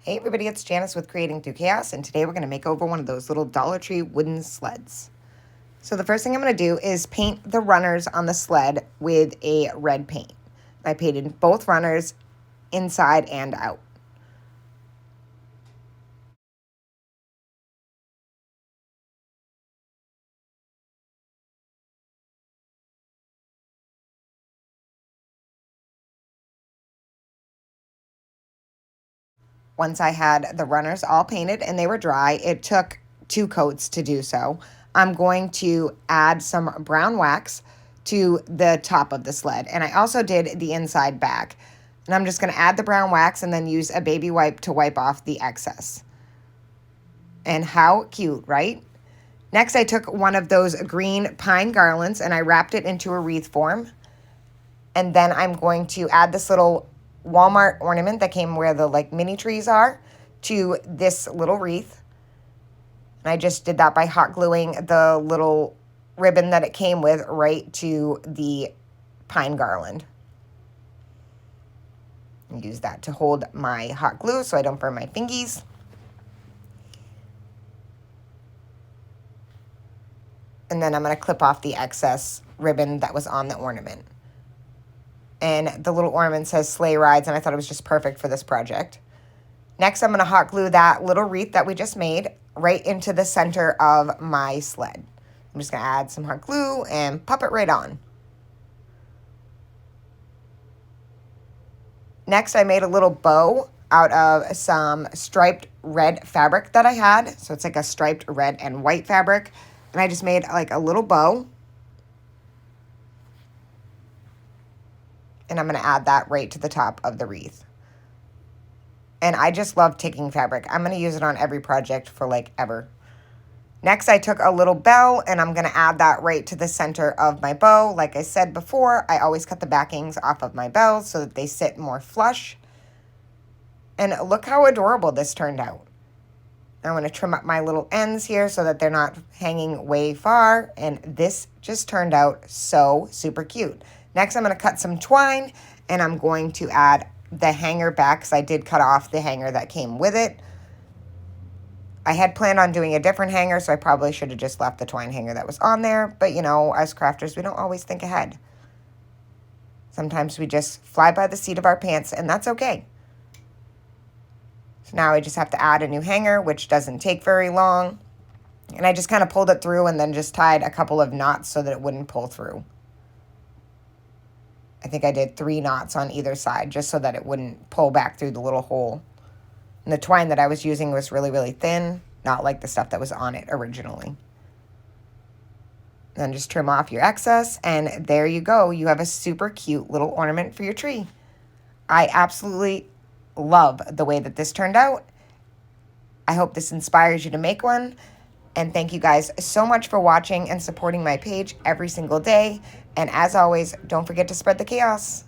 Hey everybody, it's Janice with Creating Through Chaos, and today we're going to make over one of those little Dollar Tree wooden sleds. So the first thing I'm going to do is paint the runners on the sled with a red paint. I painted both runners inside and out. Once I had the runners all painted and they were dry, it took 2 coats to do so. I'm going to add some brown wax to the top of the sled, and I also did the inside back. And I'm just going to add the brown wax and then use a baby wipe to wipe off the excess. And how cute, right? Next, I took one of those green pine garlands and I wrapped it into a wreath form. And then I'm going to add this little Walmart ornament that came where the mini trees are to this little wreath. And I just did that by hot gluing the little ribbon that it came with right to the pine garland. And use that to hold my hot glue so I don't burn my fingies. And then I'm going to clip off the excess ribbon that was on the ornament. And the little ornament says sleigh rides, and I thought it was just perfect for this project. Next, I'm going to hot glue that little wreath that we just made right into the center of my sled. I'm just going to add some hot glue and pop it right on. Next, I made a little bow out of some striped red fabric that I had. So it's like a striped red and white fabric. And I just made like a little bow. And I'm going to add that right to the top of the wreath. And I just love ticking fabric. I'm going to use it on every project for ever. Next, I took a little bell and I'm going to add that right to the center of my bow. Like I said before, I always cut the backings off of my bells so that they sit more flush. And look how adorable this turned out. I'm going to trim up my little ends here so that they're not hanging way far. And this just turned out so super cute. Next, I'm going to cut some twine and I'm going to add the hanger back because I did cut off the hanger that came with it. I had planned on doing a different hanger, so I probably should have just left the twine hanger that was on there. But, as crafters, we don't always think ahead. Sometimes we just fly by the seat of our pants, and that's okay. So now I just have to add a new hanger, which doesn't take very long. And I just kind of pulled it through and then just tied a couple of knots so that it wouldn't pull through. I think I did 3 knots on either side just so that it wouldn't pull back through the little hole. And the twine that I was using was really, really thin, not like the stuff that was on it originally. Then just trim off your excess, and there you go. You have a super cute little ornament for your tree. I absolutely love the way that this turned out. I hope this inspires you to make one. And thank you guys so much for watching and supporting my page every single day. And as always, don't forget to spread the chaos.